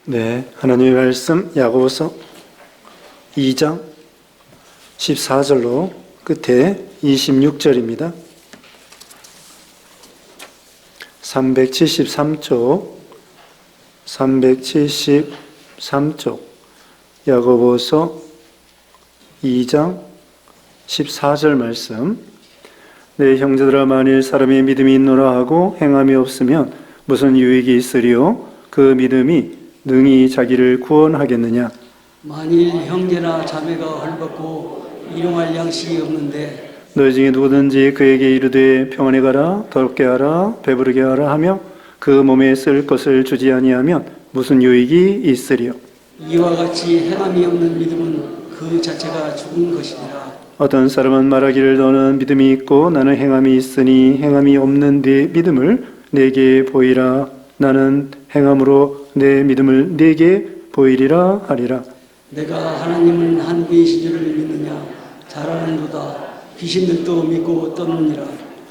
네, 하나님의 말씀 야고보서 2장 14절로 끝에 26절입니다. 373쪽 야고보서 2장 14절 말씀. 내 형제들아, 만일 사람의 믿음이 있노라 하고 행함이 없으면 무슨 유익이 있으리요? 그 믿음이 능히 자기를 구원하겠느냐? 만일 형제나 자매가 헐벗고 일용할 양식이 없는데 너희 중에 누구든지 그에게 이르되 평안히 가라, 덥게 하라, 배부르게 하라 하며 그 몸에 쓸 것을 주지 아니하면 무슨 유익이 있으리요? 이와 같이 행함이 없는 믿음은 그 자체가 죽은 것이니라. 어떤 사람은 말하기를 너는 믿음이 있고 나는 행함이 있으니 행함이 없는 네 믿음을 내게 보이라. 나는 행함으로 내 믿음을 내게 보이리라 하리라. 내가 하나님은 한 분이신 줄을 믿느냐? 잘 아는도다. 귀신들도 믿고 떠느니라.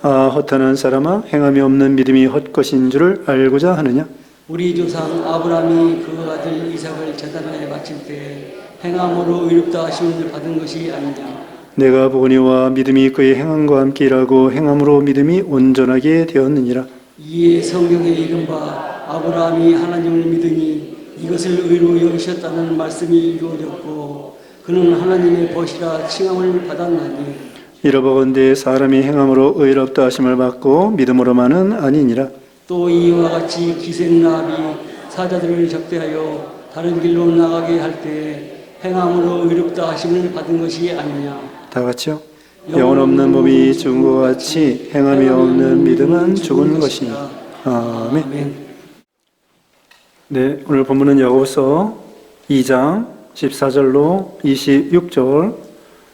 아, 허탄한 사람아, 행함이 없는 믿음이 헛것인 줄을 알고자 하느냐? 우리 조상 아브라함이 그 아들 이삭을 제단에 바칠 때 행함으로 의롭다 하심을 받은 것이 아니냐? 내가 보거니와 믿음이 그의 행함과 함께 일하고 행함으로 믿음이 온전하게 되었느니라. 이에 성경에 이른바 아브라함이 하나님을 믿으니 이것을 의로 여기셨다는 말씀이 이루어졌고 그는 하나님의 벗이라 칭함을 받았나니 이러보건대 사람이 행함으로 의롭다 하심을 받고 믿음으로만은 아니니라. 또 이와 같이 기생라합이 사자들을 접대하여 다른 길로 나가게 할 때 행함으로 의롭다 하심을 받은 것이 아니냐. 다 같이요. 영혼 없는 몸이 죽은 것 같이 행함이 없는 믿음은 죽은 것이니라. 아멘. 네, 오늘 본문은 야고보서 2장 14절로 26절.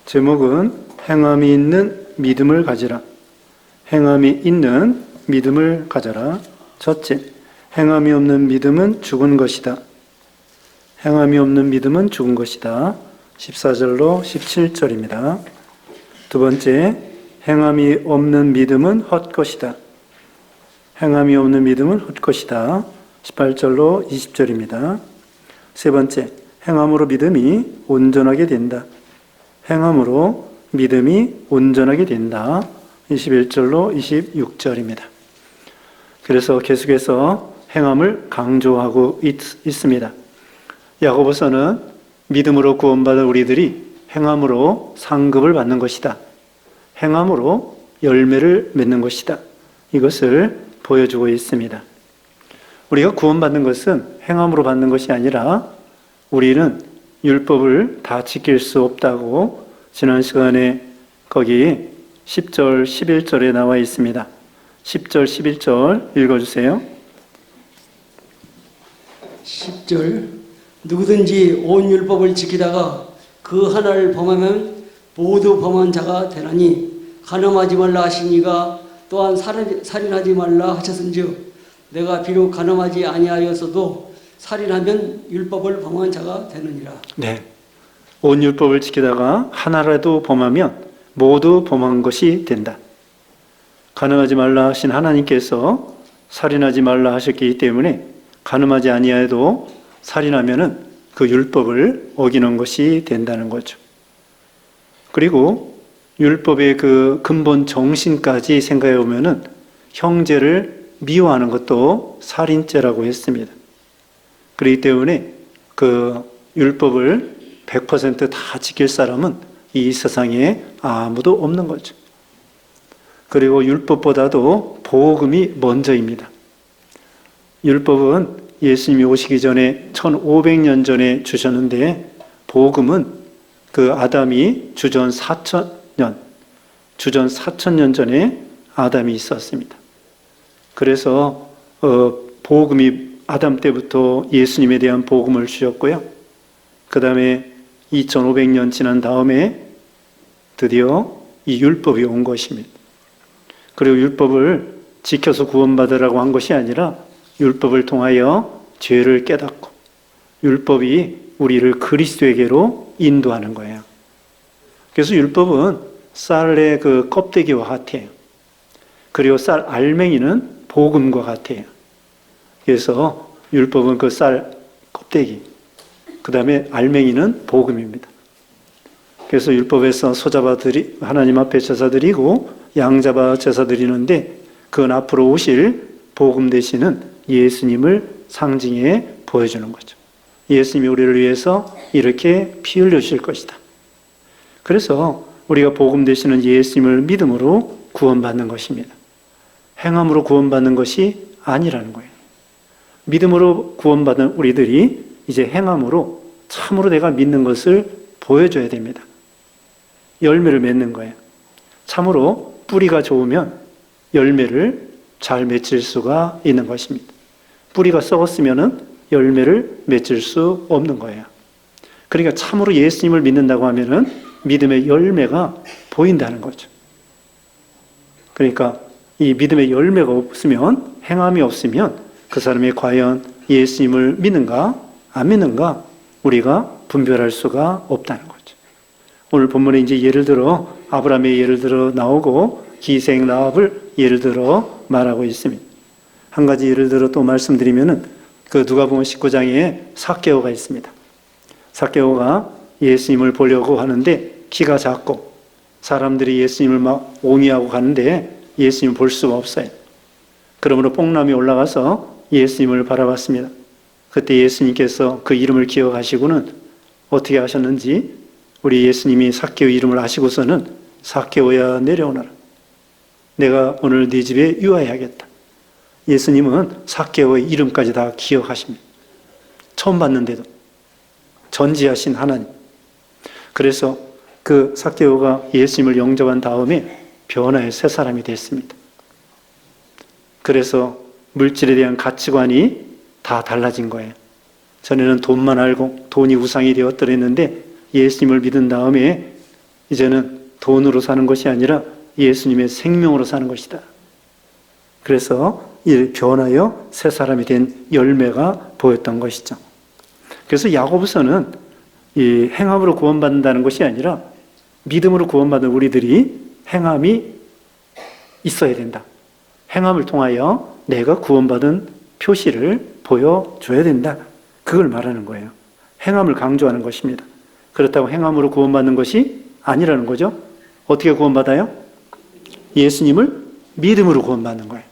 제목은 행함이 있는 믿음을 가지라. 행함이 있는 믿음을 가져라. 첫째, 행함이 없는 믿음은 죽은 것이다. 행함이 없는 믿음은 죽은 것이다. 14절로 17절입니다. 두 번째, 행함이 없는 믿음은 헛것이다. 행함이 없는 믿음은 헛것이다. 18절로 20절입니다. 세 번째, 행함으로 믿음이 온전하게 된다. 행함으로 믿음이 온전하게 된다. 21절로 26절입니다. 그래서 계속해서 행함을 강조하고 있습니다. 야고보서는 믿음으로 구원받은 우리들이 행함으로 상급을 받는 것이다. 행함으로 열매를 맺는 것이다. 이것을 보여주고 있습니다. 우리가 구원받는 것은 행함으로 받는 것이 아니라 우리는 율법을 다 지킬 수 없다고 지난 시간에 거기 10절, 11절에 나와 있습니다. 10절, 11절 읽어주세요. 10절 누구든지 온 율법을 지키다가 그 하나를 범하면 모두 범한 자가 되나니 간음하지 말라 하시니가 또한 살인하지 말라 하셨은즉 내가 비록 간음하지 아니하였어도 살인하면 율법을 범한 자가 되느니라. 네, 온 율법을 지키다가 하나라도 범하면 모두 범한 것이 된다. 간음하지 말라 하신 하나님께서 살인하지 말라 하셨기 때문에 간음하지 아니하여도 살인하면은 그 율법을 어기는 것이 된다는 거죠. 그리고 율법의 그 근본 정신까지 생각해 보면은 형제를 미워하는 것도 살인죄라고 했습니다. 그렇기 때문에 그 율법을 100% 지킬 사람은 이 세상에 아무도 없는 거죠. 그리고 율법보다도 복음이 먼저입니다. 율법은 예수님이 오시기 전에 1500년 전에 주셨는데 복음은 그 아담이 주전 4000년 전에 아담이 있었습니다. 그래서 복음이 아담 때부터 예수님에 대한 복음을 주셨고요. 그 다음에 2500년 지난 다음에 드디어 이 율법이 온 것입니다. 그리고 율법을 지켜서 구원받으라고 한 것이 아니라 율법을 통하여 죄를 깨닫고 율법이 우리를 그리스도에게로 인도하는 거예요. 그래서 율법은 쌀의 그 껍데기와 같아요. 그리고 쌀 알맹이는 복음과 같아요. 그래서 율법은 그 쌀 껍데기. 그 다음에 알맹이는 복음입니다. 그래서 율법에서 소잡아들이 하나님 앞에 제사드리고 양잡아 제사드리는데 그건 앞으로 오실 복음 되시는 예수님을 상징해 보여주는 거죠. 예수님이 우리를 위해서 이렇게 피 흘려주실 것이다. 그래서 우리가 복음 되시는 예수님을 믿음으로 구원받는 것입니다. 행함으로 구원받는 것이 아니라는 거예요. 믿음으로 구원받은 우리들이 이제 행함으로 참으로 내가 믿는 것을 보여줘야 됩니다. 열매를 맺는 거예요. 참으로 뿌리가 좋으면 열매를 잘 맺을 수가 있는 것입니다. 뿌리가 썩었으면 열매를 맺을 수 없는 거예요. 그러니까 참으로 예수님을 믿는다고 하면은 믿음의 열매가 보인다는 거죠. 그러니까 이 믿음의 열매가 없으면, 행함이 없으면 그 사람이 과연 예수님을 믿는가 안 믿는가 우리가 분별할 수가 없다는 거죠. 오늘 본문에 이제 예를 들어 아브라함의 예를 들어 나오고 기생 라합을 예를 들어 말하고 있습니다. 한 가지 예를 들어 또 말씀드리면은 그 누가복음 19장에 삭개오가 있습니다. 삭개오가 예수님을 보려고 하는데 키가 작고 사람들이 예수님을 막 옹이하고 가는데 예수님을 볼 수가 없어요. 그러므로 뽕나무에 올라가서 예수님을 바라봤습니다. 그때 예수님께서 그 이름을 기억하시고는 어떻게 하셨는지 우리 예수님이 삭개오 이름을 아시고서는 삭개오야 내려오너라. 내가 오늘 네 집에 유하여야겠다. 예수님은 삭개오의 이름까지 다 기억하십니다. 처음 봤는데도 전지하신 하나님. 그래서 그 삭개오가 예수님을 영접한 다음에 변화의 새 사람이 됐습니다. 그래서 물질에 대한 가치관이 다 달라진 거예요. 전에는 돈만 알고 돈이 우상이 되었더랬는데 예수님을 믿은 다음에 이제는 돈으로 사는 것이 아니라 예수님의 생명으로 사는 것이다. 그래서 이 변하여 새 사람이 된 열매가 보였던 것이죠. 그래서 야고보서는 이 행함으로 구원받는다는 것이 아니라 믿음으로 구원받은 우리들이 행함이 있어야 된다. 행함을 통하여 내가 구원받은 표시를 보여줘야 된다. 그걸 말하는 거예요. 행함을 강조하는 것입니다. 그렇다고 행함으로 구원받는 것이 아니라는 거죠. 어떻게 구원받아요? 예수님을 믿음으로 구원받는 거예요.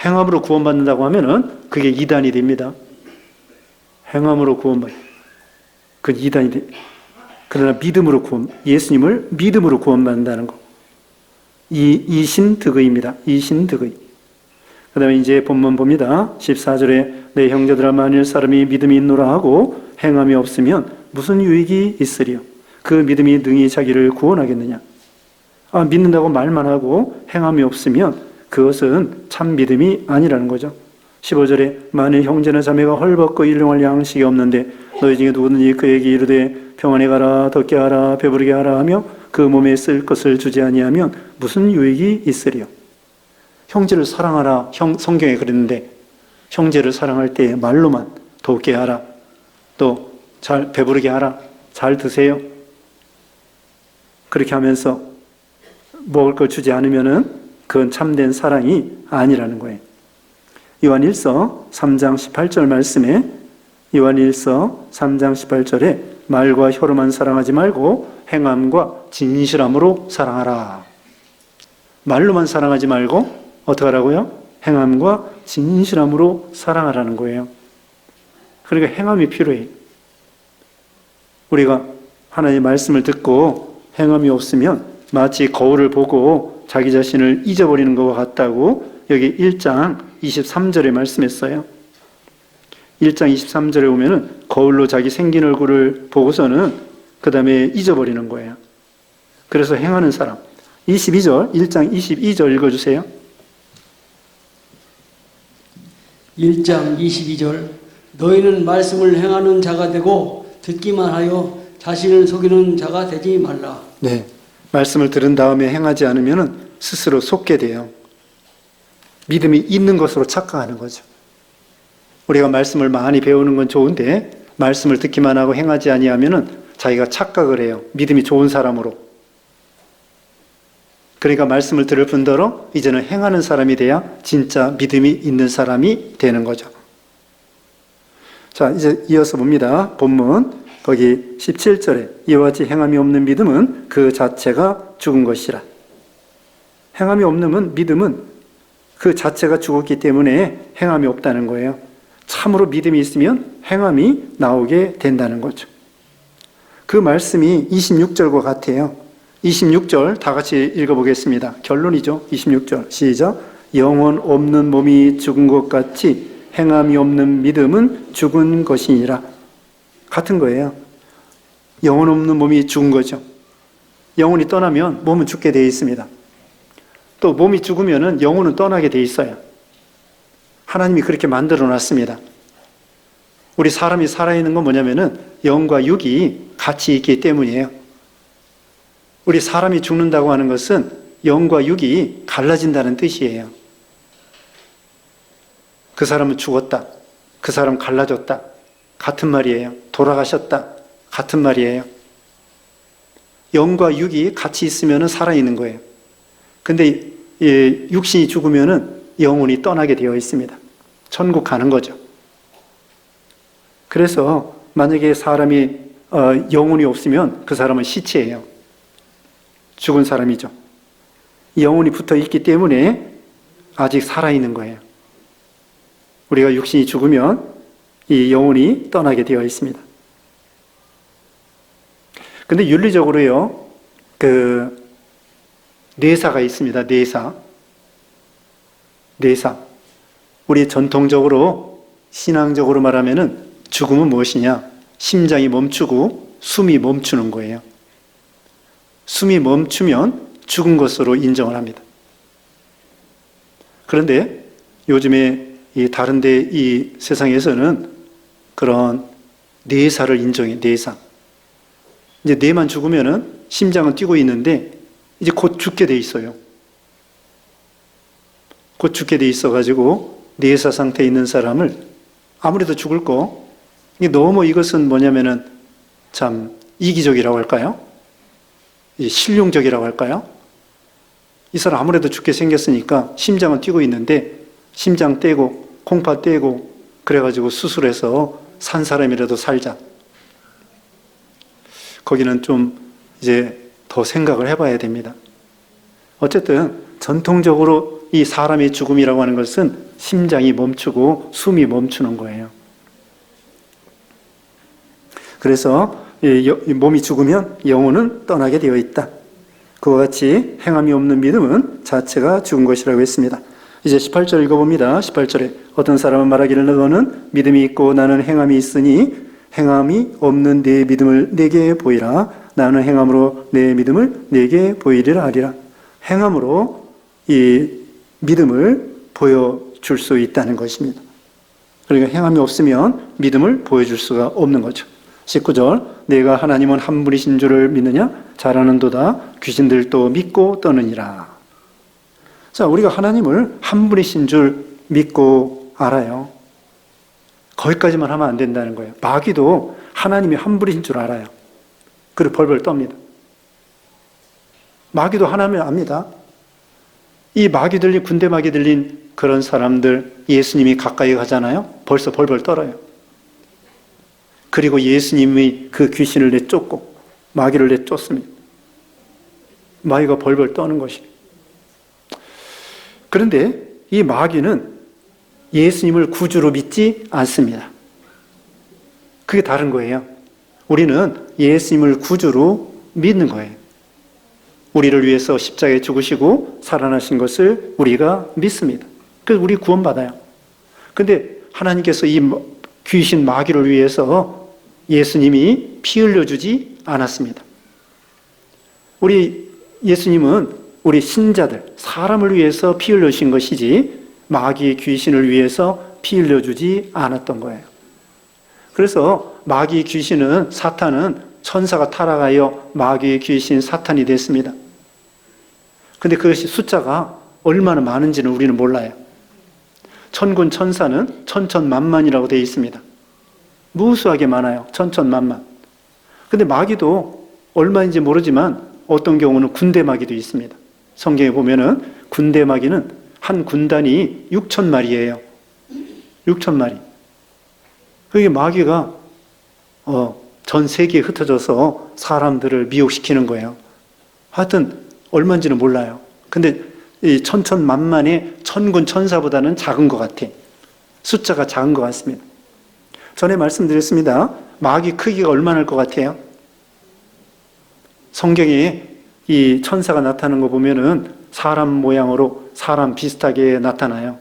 행함으로 구원받는다고 하면은 그게 이단이 됩니다. 행함으로 구원받는 그 이단이 돼. 그러나 믿음으로 예수님을 믿음으로 구원받는다는 거. 이신득의입니다. 이신득의. 그 다음에 이제 본문 봅니다. 14절에 내 형제들아 만일 사람이 믿음이 있노라 하고 행함이 없으면 무슨 유익이 있으리요? 그 믿음이 능히 자기를 구원하겠느냐? 믿는다고 말만 하고 행함이 없으면 그것은 참 믿음이 아니라는 거죠. 15절에 만일 형제나 자매가 헐벗고 일용할 양식이 없는데 너희 중에 누구든지 그에게 이르되 평안히 가라 덥게 하라 배부르게 하라 하며 그 몸에 쓸 것을 주지 아니하면 무슨 유익이 있으리요? 형제를 사랑하라 성경에 그랬는데 형제를 사랑할 때 말로만 덥게 하라 또 잘 배부르게 하라 잘 드세요 그렇게 하면서 먹을 걸 주지 않으면은 그건 참된 사랑이 아니라는 거예요. 요한일서 3장 18절 말씀에 요한일서 3장 18절에 말과 혀로만 사랑하지 말고 행함과 진실함으로 사랑하라. 말로만 사랑하지 말고 어떻게 하라고요? 행함과 진실함으로 사랑하라는 거예요. 그러니까 행함이 필요해요. 우리가 하나님의 말씀을 듣고 행함이 없으면 마치 거울을 보고 자기 자신을 잊어버리는 것과 같다고 여기 1장 23절에 말씀했어요. 1장 23절에 보면은 거울로 자기 생긴 얼굴을 보고서는 그 다음에 잊어버리는 거예요. 그래서 행하는 사람. 22절, 1장 22절 읽어주세요. 1장 22절 너희는 말씀을 행하는 자가 되고 듣기만 하여 자신을 속이는 자가 되지 말라. 네, 말씀을 들은 다음에 행하지 않으면 스스로 속게 돼요. 믿음이 있는 것으로 착각하는 거죠. 우리가 말씀을 많이 배우는 건 좋은데 말씀을 듣기만 하고 행하지 아니하면 자기가 착각을 해요. 믿음이 좋은 사람으로. 그러니까 말씀을 들을 뿐더러 이제는 행하는 사람이 돼야 진짜 믿음이 있는 사람이 되는 거죠. 자, 이제 이어서 봅니다. 본문 거기 17절에 이와 같이 행함이 없는 믿음은 그 자체가 죽은 것이라. 행함이 없는 믿음은 그 자체가 죽었기 때문에 행함이 없다는 거예요. 참으로 믿음이 있으면 행함이 나오게 된다는 거죠. 그 말씀이 26절과 같아요. 26절 다 같이 읽어보겠습니다. 결론이죠. 26절 시작. 영혼 없는 몸이 죽은 것 같이 행함이 없는 믿음은 죽은 것이니라. 같은 거예요. 영혼 없는 몸이 죽은 거죠. 영혼이 떠나면 몸은 죽게 되어 있습니다. 또 몸이 죽으면 영혼은 떠나게 되어 있어요. 하나님이 그렇게 만들어 놨습니다. 우리 사람이 살아있는 건 뭐냐면은 영과 육이 같이 있기 때문이에요. 우리 사람이 죽는다고 하는 것은 영과 육이 갈라진다는 뜻이에요. 그 사람은 죽었다. 그 사람 갈라졌다. 같은 말이에요. 돌아가셨다. 같은 말이에요. 영과 육이 같이 있으면 살아있는 거예요. 근데 육신이 죽으면 영혼이 떠나게 되어 있습니다. 천국 가는 거죠. 그래서 만약에 사람이 영혼이 없으면 그 사람은 시체예요. 죽은 사람이죠. 영혼이 붙어 있기 때문에 아직 살아있는 거예요. 우리가 육신이 죽으면 이 영혼이 떠나게 되어 있습니다. 근데 윤리적으로요, 뇌사가 있습니다. 뇌사. 우리 전통적으로, 신앙적으로 말하면은 죽음은 무엇이냐? 심장이 멈추고 숨이 멈추는 거예요. 숨이 멈추면 죽은 것으로 인정을 합니다. 그런데 요즘에 다른데 이 세상에서는 그런 뇌사를 인정해, 뇌사. 이제 뇌만 죽으면은 심장은 뛰고 있는데 이제 곧 죽게 돼 있어요. 곧 죽게 돼 있어가지고 뇌사 상태에 있는 사람을 아무래도 죽을 거, 이게 너무 이것은 뭐냐면은 참 이기적이라고 할까요? 실용적이라고 할까요? 이 사람 아무래도 죽게 생겼으니까 심장은 뛰고 있는데 심장 떼고 콩팥 떼고 그래가지고 수술해서 산 사람이라도 살자. 거기는 좀 이제 더 생각을 해봐야 됩니다. 어쨌든 전통적으로 이 사람의 죽음이라고 하는 것은 심장이 멈추고 숨이 멈추는 거예요. 그래서 몸이 죽으면 영혼은 떠나게 되어 있다. 그와 같이 행함이 없는 믿음은 자체가 죽은 것이라고 했습니다. 이제 18절 읽어봅니다. 18절에 어떤 사람은 말하기를 너는 믿음이 있고 나는 행함이 있으니 행함이 없는 내 믿음을 내게 보이라. 나는 행함으로 내 믿음을 내게 보이리라 하리라. 행함으로 이 믿음을 보여줄 수 있다는 것입니다. 그러니까 행함이 없으면 믿음을 보여줄 수가 없는 거죠. 19절 내가 하나님은 한 분이신 줄을 믿느냐? 잘 아는도다. 귀신들도 믿고 떠느니라. 자, 우리가 하나님을 한 분이신 줄 믿고 알아요. 거기까지만 하면 안 된다는 거예요. 마귀도 하나님이 한 분이신 줄 알아요. 그리고 벌벌 떱니다. 마귀도 하나님을 압니다. 이 마귀 들린, 군대 마귀 들린 그런 사람들 예수님이 가까이 가잖아요. 벌써 벌벌 떨어요. 그리고 예수님이 그 귀신을 내쫓고 마귀를 내쫓습니다. 마귀가 벌벌 떠는 것이에요. 그런데 이 마귀는 예수님을 구주로 믿지 않습니다. 그게 다른 거예요. 우리는 예수님을 구주로 믿는 거예요. 우리를 위해서 십자가에 죽으시고 살아나신 것을 우리가 믿습니다. 그래서 우리 구원받아요. 근데 하나님께서 이 귀신 마귀를 위해서 예수님이 피 흘려주지 않았습니다. 우리 예수님은 우리 신자들, 사람을 위해서 피 흘려주신 것이지 마귀 귀신을 위해서 피 흘려주지 않았던 거예요. 그래서 마귀 귀신은, 사탄은 천사가 타락하여 마귀의 귀신 사탄이 됐습니다. 근데 그것이 숫자가 얼마나 많은지는 우리는 몰라요. 천군 천사는 천천만만이라고 되어 있습니다. 무수하게 많아요. 천천만만. 근데 마귀도 얼마인지 모르지만 어떤 경우는 군대 마귀도 있습니다. 성경에 보면은 군대 마귀는 한 군단이 6,000마리예요. 6,000마리. 그게 마귀가 전 세계에 흩어져서 사람들을 미혹시키는 거예요. 하여튼 얼마인지는 몰라요. 근데 이 천천만만의 천군 천사보다는 작은 것 같아. 숫자가 작은 것 같습니다. 전에 말씀드렸습니다. 마귀 크기가 얼마나 할 것 같아요? 성경에 이 천사가 나타나는 거 보면은 사람 모양으로 사람 비슷하게 나타나요.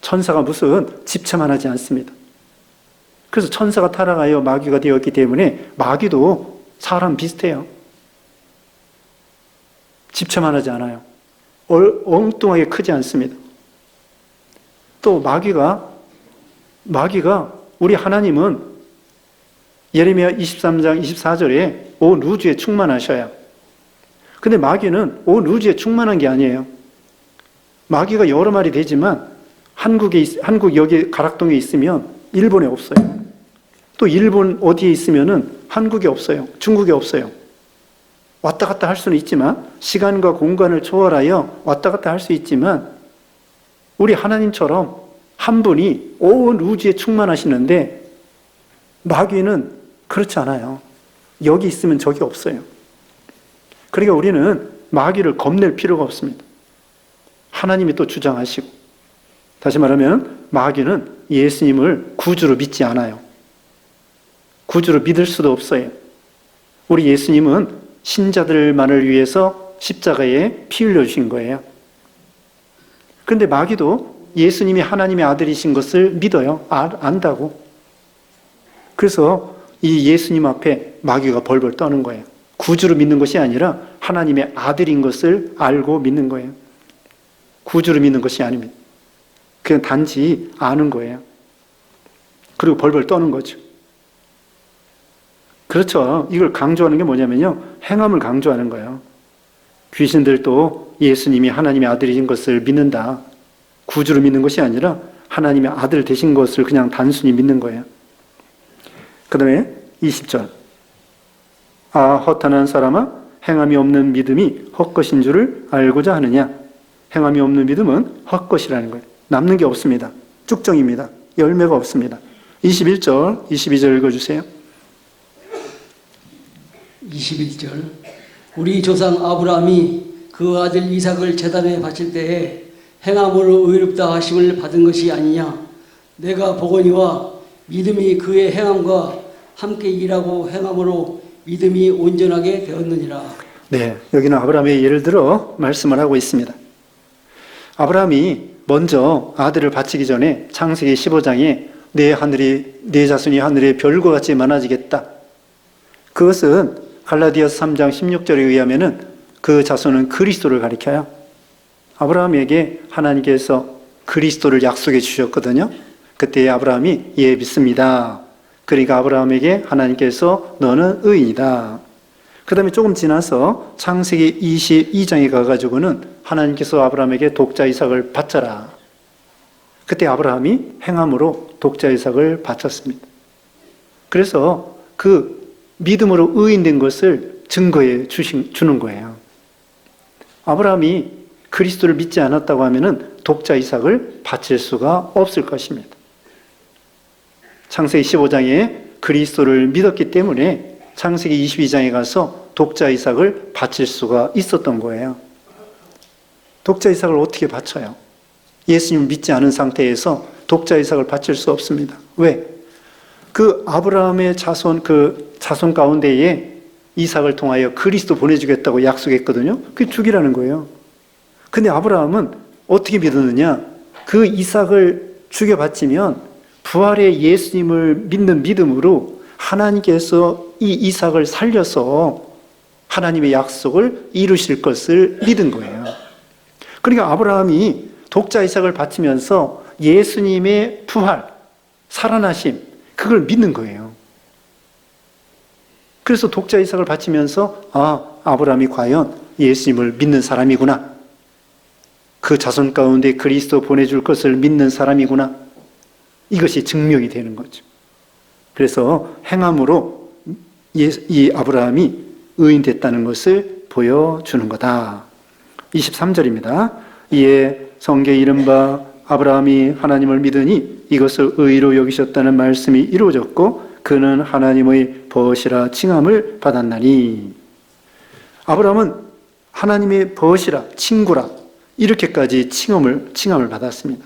천사가 무슨 집체만 하지 않습니다. 그래서 천사가 타락하여 마귀가 되었기 때문에 마귀도 사람 비슷해요. 집체만 하지 않아요. 엉뚱하게 크지 않습니다. 또 마귀가 우리 하나님은 예레미야 23장 24절에 온 우주에 충만하셔야. 근데 마귀는 온 우주에 충만한 게 아니에요. 마귀가 여러 마리 되지만 한국 여기 가락동에 있으면 일본에 없어요. 또 일본 어디에 있으면은 한국에 없어요. 중국에 없어요. 왔다 갔다 할 수는 있지만 시간과 공간을 초월하여 왔다 갔다 할 수 있지만 우리 하나님처럼 한 분이 온 우주에 충만하시는데 마귀는 그렇지 않아요. 여기 있으면 저기 없어요. 그러니까 우리는 마귀를 겁낼 필요가 없습니다. 하나님이 또 주장하시고, 다시 말하면 마귀는 예수님을 구주로 믿지 않아요. 구주로 믿을 수도 없어요. 우리 예수님은 신자들만을 위해서 십자가에 피 흘려주신 거예요. 그런데 마귀도 예수님이 하나님의 아들이신 것을 믿어요. 안다고. 그래서 이 예수님 앞에 마귀가 벌벌 떠는 거예요. 구주로 믿는 것이 아니라 하나님의 아들인 것을 알고 믿는 거예요. 구주로 믿는 것이 아닙니다. 그냥 단지 아는 거예요. 그리고 벌벌 떠는 거죠. 그렇죠. 이걸 강조하는 게 뭐냐면요. 행함을 강조하는 거예요. 귀신들도 예수님이 하나님의 아들이신 것을 믿는다. 구주로 믿는 것이 아니라 하나님의 아들 되신 것을 그냥 단순히 믿는 거예요. 그 다음에 20절. 허탄한 사람아, 행함이 없는 믿음이 헛것인 줄을 알고자 하느냐. 행함이 없는 믿음은 헛것이라는 거예요. 남는 게 없습니다. 쭉정입니다. 열매가 없습니다. 21절, 22절 읽어주세요. 21절. 우리 조상 아브라함이 그 아들 이삭을 제단에 바칠 때에 행함으로 의롭다 하심을 받은 것이 아니냐. 내가 보거니와 믿음이 그의 행함과 함께 일하고 행함으로 믿음이 온전하게 되었느니라. 네, 여기는 아브라함의 예를 들어 말씀을 하고 있습니다. 아브라함이 먼저 아들을 바치기 전에 창세기 15장에 내 자손이 하늘의 별과 같이 많아지겠다. 그것은 갈라디아서 3장 16절에 의하면은 그 자손은 그리스도를 가리켜요. 아브라함에게 하나님께서 그리스도를 약속해 주셨거든요. 그때 아브라함이 예 믿습니다. 그러니까 아브라함에게 하나님께서 너는 의인이다. 그 다음에 조금 지나서 창세기 22장에 가가지고는 하나님께서 아브라함에게 독자 이삭을 바쳐라. 그때 아브라함이 행함으로 독자 이삭을 바쳤습니다. 그래서 그 믿음으로 의인된 것을 증거해 주는 거예요. 아브라함이 그리스도를 믿지 않았다고 하면은 독자 이삭을 바칠 수가 없을 것입니다. 창세기 15장에 그리스도를 믿었기 때문에 창세기 22장에 가서 독자 이삭을 바칠 수가 있었던 거예요. 독자 이삭을 어떻게 바쳐요? 예수님을 믿지 않은 상태에서 독자 이삭을 바칠 수 없습니다. 왜? 그 아브라함의 자손 가운데에 이삭을 통하여 그리스도 보내주겠다고 약속했거든요. 그게 죽이라는 거예요. 근데 아브라함은 어떻게 믿었느냐? 그 이삭을 죽여 바치면 부활의 예수님을 믿는 믿음으로 하나님께서 이 이삭을 살려서 하나님의 약속을 이루실 것을 믿은 거예요. 그러니까 아브라함이 독자 이삭을 바치면서 예수님의 부활, 살아나심, 그걸 믿는 거예요. 그래서 독자 이삭을 바치면서 아브라함이 과연 예수님을 믿는 사람이구나. 그 자손 가운데 그리스도 보내줄 것을 믿는 사람이구나. 이것이 증명이 되는 거죠. 그래서 행함으로 이 아브라함이 의인됐다는 것을 보여주는 거다. 23절입니다. 이에 성경에 이른바 아브라함이 하나님을 믿으니 이것을 의로 여기셨다는 말씀이 이루어졌고 그는 하나님의 벗이라 칭함을 받았나니. 아브라함은 하나님의 벗이라, 친구라 이렇게까지 칭함을 받았습니다.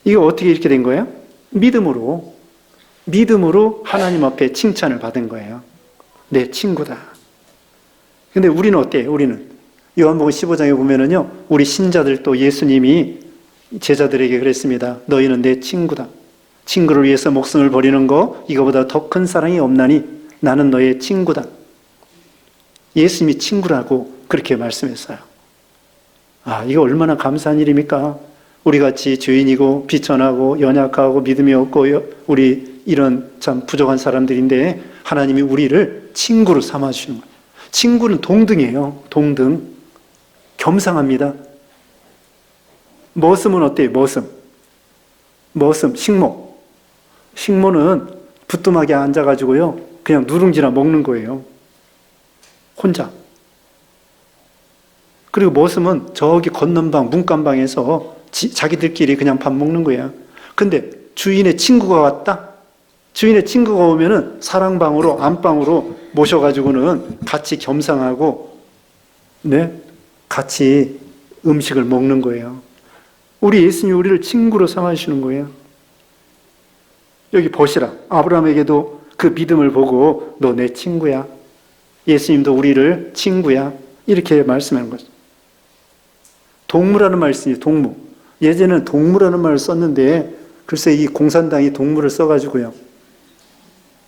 이거 어떻게 이렇게 된 거예요? 믿음으로 하나님 앞에 칭찬을 받은 거예요. 내 친구다. 근데 우리는 어때요? 우리는 요한복음 15장에 보면은요, 우리 신자들도 예수님이 제자들에게 그랬습니다. 너희는 내 친구다. 친구를 위해서 목숨을 버리는 거 이거보다 더 큰 사랑이 없나니 나는 너의 친구다. 예수님이 친구라고 그렇게 말씀했어요. 아, 이거 얼마나 감사한 일입니까? 우리 같이 죄인이고 비천하고 연약하고 믿음이 없고 우리 이런 참 부족한 사람들인데 하나님이 우리를 친구로 삼아주시는 거예요. 친구는 동등이에요. 동등. 겸상합니다. 머슴은 어때요? 머슴, 식모. 식모는 부뚜막에 앉아가지고요, 그냥 누룽지나 먹는 거예요. 혼자. 그리고 머슴은 저기 건넌방, 문간방에서 자기들끼리 그냥 밥 먹는 거예요. 근데 주인의 친구가 왔다? 주인의 친구가 오면은 사랑방으로, 안방으로 모셔가지고는 같이 겸상하고, 네? 같이 음식을 먹는 거예요. 우리 예수님이 우리를 친구로 삼아주시는 거예요. 여기 보시라. 아브라함에게도 그 믿음을 보고 너 내 친구야. 예수님도 우리를 친구야. 이렇게 말씀하는 거죠. 동무라는 말이 있어요. 동무. 예전에는 동무라는 말을 썼는데 글쎄 이 공산당이 동무를 써가지고요.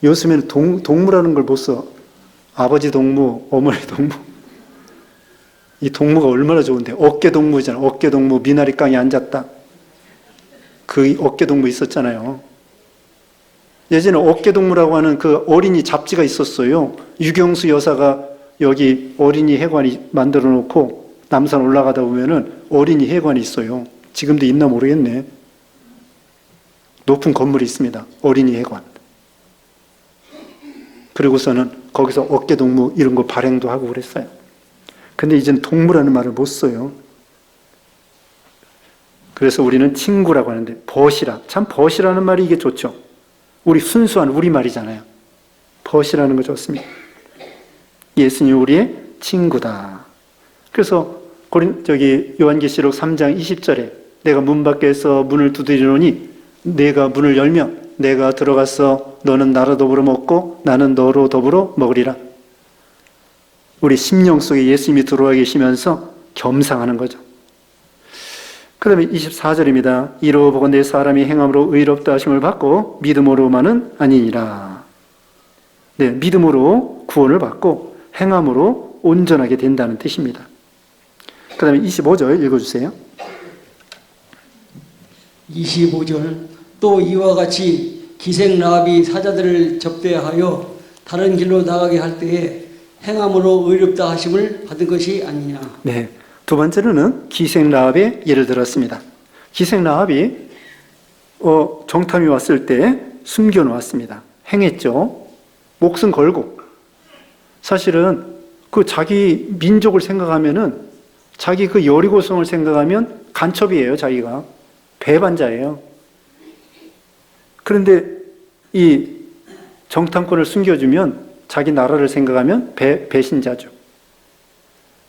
요즘에는 동무라는 걸 못 써. 아버지 동무, 어머니 동무. 이 동무가 얼마나 좋은데. 어깨 동무잖아. 어깨 동무, 미나리 깡에 앉았다. 그 어깨 동무 있었잖아요. 예전에 어깨 동무라고 하는 그 어린이 잡지가 있었어요. 유경수 여사가 여기 어린이 해관이 만들어 놓고 남산 올라가다 보면은 어린이 해관이 있어요. 지금도 있나 모르겠네. 높은 건물이 있습니다. 어린이 해관. 그리고서는 거기서 어깨 동무 이런 거 발행도 하고 그랬어요. 근데 이제는 동무라는 말을 못 써요. 그래서 우리는 친구라고 하는데 벗이라. 참 벗이라는 말이 이게 좋죠. 우리 순수한 우리말이잖아요. 벗이라는 거 좋습니다. 예수님 우리의 친구다. 그래서 요한계시록 3장 20절에 내가 문 밖에서 문을 두드리노니 내가 문을 열면 내가 들어가서 너는 나로 더불어 먹고 나는 너로 더불어 먹으리라. 우리 심령 속에 예수님이 들어와 계시면서 겸상하는 거죠. 그 다음에 24절입니다. 이로 보고 내 사람이 행함으로 의롭다 하심을 받고 믿음으로만은 아니니라. 네, 믿음으로 구원을 받고 행함으로 온전하게 된다는 뜻입니다. 그 다음에 25절 읽어주세요. 25절 또 이와 같이 기생 라합이 사자들을 접대하여 다른 길로 나가게 할 때에 행함으로 의롭다 하심을 받은 것이 아니냐. 네, 두 번째로는 기생 라합의 예를 들었습니다. 기생 라합이 정탐이 왔을 때 숨겨놓았습니다. 행했죠. 목숨 걸고. 사실은 그 자기 민족을 생각하면은 자기 그 여리고성을 생각하면 간첩이에요. 자기가 배반자예요. 그런데 이 정탐꾼을 숨겨주면 자기 나라를 생각하면 배신자죠.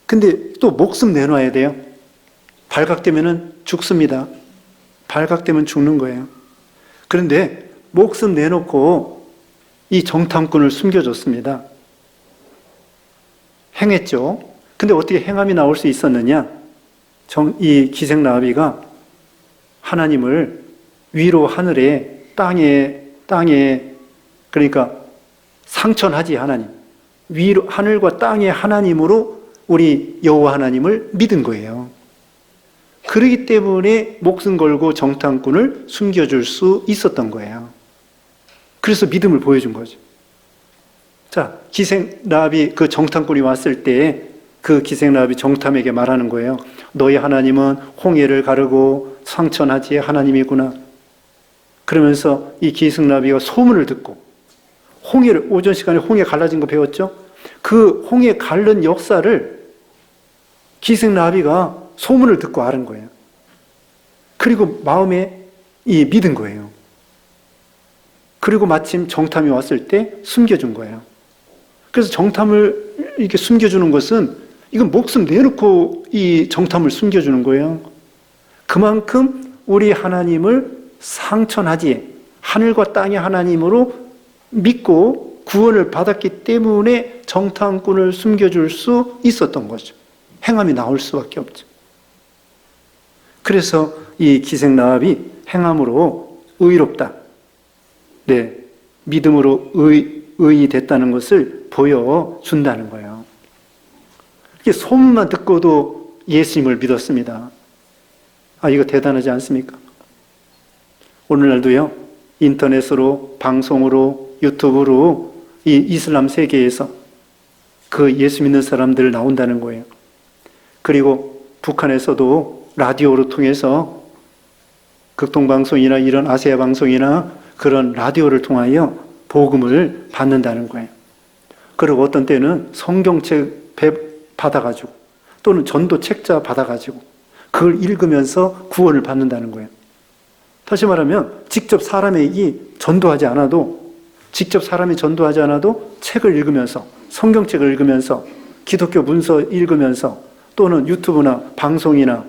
근데 또 목숨 내놔야 돼요. 발각되면은 죽습니다. 발각되면 죽는 거예요. 그런데 목숨 내놓고 이 정탐꾼을 숨겨줬습니다. 행했죠. 근데 어떻게 행함이 나올 수 있었느냐? 이 기생 라합이가 하나님을 위로 하늘에 땅에 그러니까 상천하지 하나님. 위로 하늘과 땅의 하나님으로 우리 여호와 하나님을 믿은 거예요. 그러기 때문에 목숨 걸고 정탐꾼을 숨겨줄 수 있었던 거예요. 그래서 믿음을 보여준 거죠. 자, 기생 라합이 그 정탐꾼이 왔을 때 그 기생 라합이 정탐에게 말하는 거예요. 너희 하나님은 홍해를 가르고 상천하지의 하나님이구나. 그러면서 이 기생 라합이가 소문을 듣고 홍해를 오전 시간에 홍해 갈라진 거 배웠죠? 그 홍해 갈른 역사를 기생 라합이가 소문을 듣고 아는 거예요. 그리고 마음에 이 믿은 거예요. 그리고 마침 정탐이 왔을 때 숨겨준 거예요. 그래서 정탐을 이렇게 숨겨주는 것은 이건 목숨 내놓고 이 정탐을 숨겨주는 거예요. 그만큼 우리 하나님을 상천하지 하늘과 땅의 하나님으로 믿고 구원을 받았기 때문에 정탐꾼을 숨겨줄 수 있었던 거죠. 행함이 나올 수밖에 없죠. 그래서 이 기생라합이 행함으로 의롭다. 네, 믿음으로 의인이 됐다는 것을 보여준다는 거예요. 이게 소문만 듣고도 예수님을 믿었습니다. 아, 이거 대단하지 않습니까? 오늘날도요, 인터넷으로, 방송으로, 유튜브로 이 이슬람 세계에서 그 예수 믿는 사람들 나온다는 거예요. 그리고 북한에서도 라디오로 통해서 극동방송이나 이런 아시아 방송이나 그런 라디오를 통하여 복음을 받는다는 거예요. 그리고 어떤 때는 성경책 받아가지고 또는 전도 책자 받아가지고 그걸 읽으면서 구원을 받는다는 거예요. 다시 말하면 직접 사람에게 전도하지 않아도 책을 읽으면서 성경책을 읽으면서 기독교 문서 읽으면서 또는 유튜브나 방송이나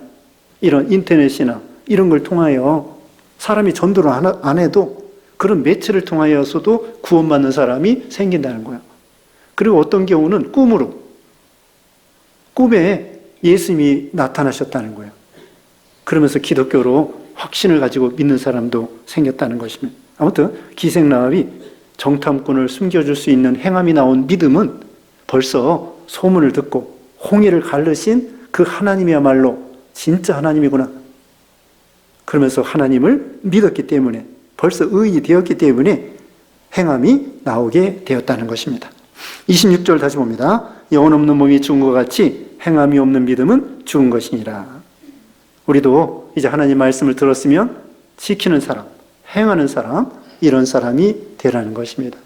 이런 인터넷이나 이런 걸 통하여 사람이 전도를 안 해도 그런 매체를 통하여서도 구원받는 사람이 생긴다는 거예요. 그리고 어떤 경우는 꿈에 예수님이 나타나셨다는 거예요. 그러면서 기독교로 확신을 가지고 믿는 사람도 생겼다는 것입니다. 아무튼 기생라합이 정탐꾼을 숨겨줄 수 있는 행함이 나온 믿음은 벌써 소문을 듣고 홍해를 가르신 그 하나님이야말로 진짜 하나님이구나. 그러면서 하나님을 믿었기 때문에 벌써 의인이 되었기 때문에 행함이 나오게 되었다는 것입니다. 26절 다시 봅니다. 영혼 없는 몸이 죽은 것 같이 행함이 없는 믿음은 죽은 것이니라. 우리도 이제 하나님 말씀을 들었으면 지키는 사람, 행하는 사람, 이런 사람이 되라는 것입니다.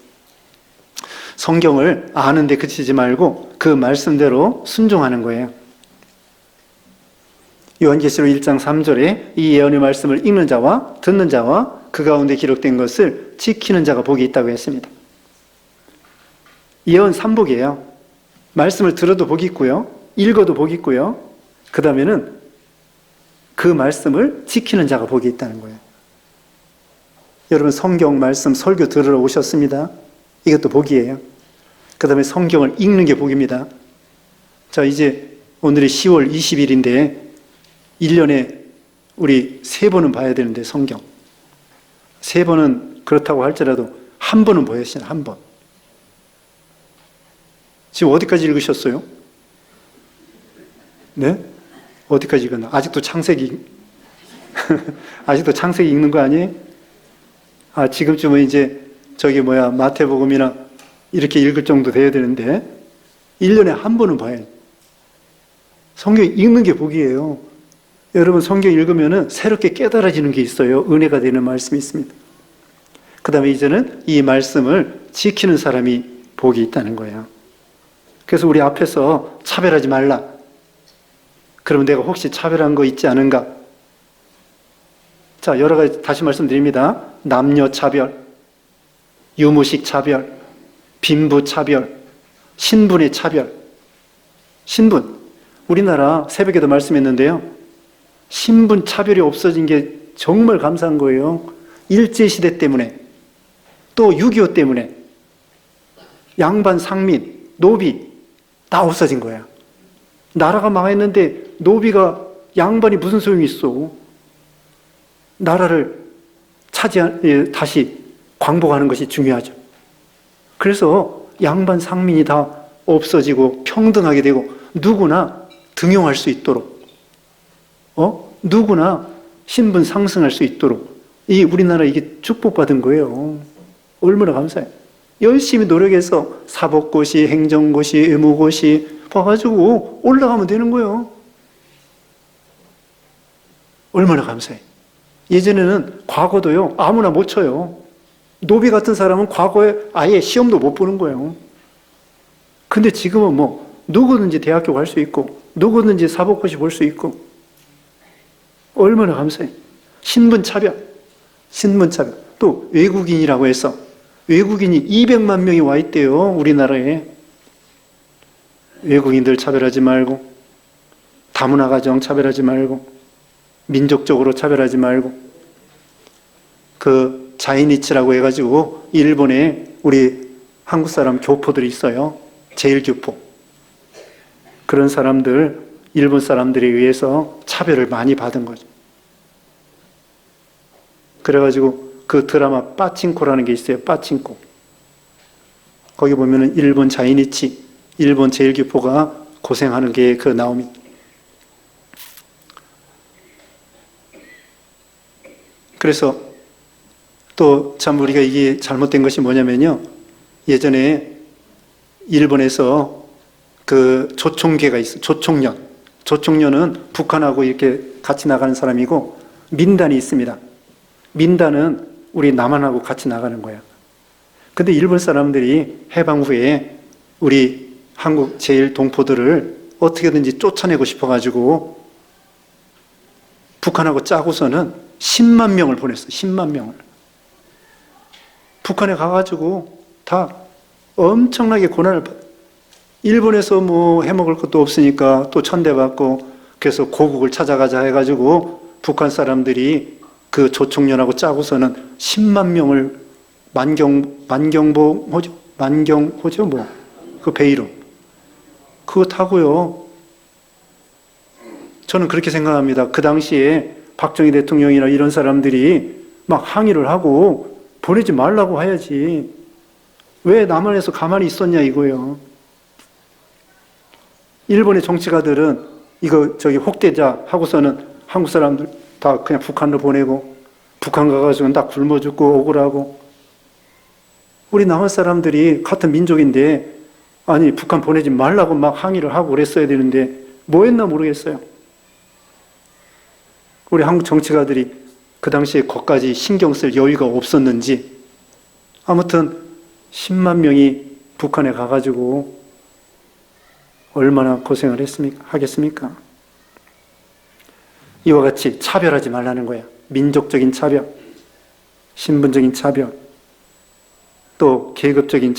성경을 아는데 그치지 말고 그 말씀대로 순종하는 거예요. 요한계시록 1장 3절에 이 예언의 말씀을 읽는 자와 듣는 자와 그 가운데 기록된 것을 지키는 자가 복이 있다고 했습니다. 예언 3복이에요. 말씀을 들어도 복이 있고요. 읽어도 복이 있고요. 그 다음에는 그 말씀을 지키는 자가 복이 있다는 거예요. 여러분 성경 말씀 설교 들으러 오셨습니다. 이것도 복이에요. 그 다음에 성경을 읽는 게 복입니다. 자, 이제 오늘이 10월 20일인데 1년에 우리 3번은 봐야 되는데 성경 3번은 그렇다고 할지라도 한 번은 보였어요. 한 번. 지금 어디까지 읽으셨어요? 네? 어디까지 읽었나? 아직도 창세기 아직도 창세기 읽는 거 아니에요? 아, 지금쯤은 이제 마태복음이나 이렇게 읽을 정도 돼야 되는데 1년에 한 번은 봐야 돼요. 성경 읽는 게 복이에요. 여러분 성경 읽으면 새롭게 깨달아지는 게 있어요. 은혜가 되는 말씀이 있습니다. 그 다음에 이제는 이 말씀을 지키는 사람이 복이 있다는 거예요. 그래서 우리 앞에서 차별하지 말라. 그러면 내가 혹시 차별한 거 있지 않은가? 자, 여러 가지 다시 말씀드립니다. 남녀 차별, 유무식 차별, 빈부 차별, 신분의 차별. 신분. 우리나라 새벽에도 말씀했는데요. 신분 차별이 없어진 게 정말 감사한 거예요. 일제시대 때문에, 또 6.25 때문에 양반, 상민, 노비 다 없어진 거야. 나라가 망했는데 노비가 양반이 무슨 소용이 있어. 나라를 다시 광복하는 것이 중요하죠. 그래서 양반, 상민이 다 없어지고 평등하게 되고 누구나 등용할 수 있도록 누구나 신분 상승할 수 있도록 이 우리나라 이게 축복받은 거예요. 얼마나 감사해요. 열심히 노력해서 사법고시, 행정고시, 의무고시 봐가지고 올라가면 되는 거예요. 얼마나 감사해. 예전에는 과거도요 아무나 못 쳐요. 노비 같은 사람은 과거에 아예 시험도 못 보는 거예요. 근데 지금은 누구든지 대학교 갈 수 있고 누구든지 사법고시 볼 수 있고 얼마나 감사해. 신분차별. 또 외국인이라고 해서 외국인이 200만 명이 와 있대요. 우리나라에. 외국인들 차별하지 말고, 다문화 가정 차별하지 말고, 민족적으로 차별하지 말고, 그 자이니치라고 해가지고 일본에 우리 한국 사람 교포들이 있어요. 제일교포. 그런 사람들, 일본 사람들에 의해서 차별을 많이 받은 거죠. 그래가지고 그 드라마 빠칭코라는 게 있어요. 빠칭코. 거기 보면은 일본 자이니치, 일본 제일교포가 고생하는 게 그 나옵니다. 그래서 또 참 우리가 이게 잘못된 것이 뭐냐면요. 예전에 일본에서 그 조총계가 있어요. 조총련. 조총련은 북한하고 이렇게 같이 나가는 사람이고, 민단이 있습니다. 민단은 우리 남한하고 같이 나가는 거야. 근데 일본 사람들이 해방 후에 우리 한국 제일 동포들을 어떻게든지 쫓아내고 싶어가지고 북한하고 짜고서는 10만 명을 보냈어. 10만 명을. 북한에 가가지고 다 엄청나게 고난을 받아. 일본에서 뭐 해먹을 것도 없으니까 또 천대받고, 그래서 고국을 찾아가자 해가지고 북한 사람들이 그 조총련하고 짜고서는 10만 명을 만경호죠 뭐 그 배 이름 그거 타고요. 저는 그렇게 생각합니다. 그 당시에 박정희 대통령이나 이런 사람들이 막 항의를 하고 보내지 말라고 해야지. 왜 남한에서 가만히 있었냐 이거예요. 일본의 정치가들은 이거 혹대자 하고서는 한국 사람들 다 그냥 북한으로 보내고, 북한 가가지고는 다 굶어 죽고 억울하고. 우리 남한 사람들이 같은 민족인데 아니 북한 보내지 말라고 막 항의를 하고 그랬어야 되는데 뭐 했나 모르겠어요. 우리 한국 정치가들이 그 당시에 거기까지 신경 쓸 여유가 없었는지, 아무튼 10만 명이 북한에 가가지고 얼마나 고생을 하겠습니까? 이와 같이 차별하지 말라는 거야. 민족적인 차별, 신분적인 차별, 또 계급적인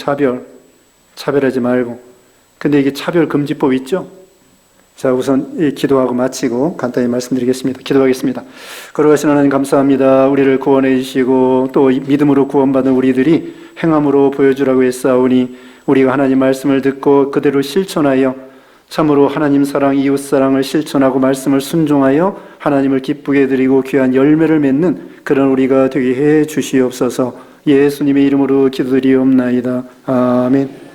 차별하지 말고. 근데 이게 차별금지법 있죠? 자, 우선 기도하고 마치고 간단히 말씀드리겠습니다. 기도하겠습니다. 거룩하신 하나님 감사합니다. 우리를 구원해 주시고 또 믿음으로 구원받은 우리들이 행함으로 보여주라고 했사오니, 우리가 하나님 말씀을 듣고 그대로 실천하여 참으로 하나님 사랑, 이웃 사랑을 실천하고 말씀을 순종하여 하나님을 기쁘게 드리고 귀한 열매를 맺는 그런 우리가 되게 해 주시옵소서. 예수님의 이름으로 기도드리옵나이다. 아멘.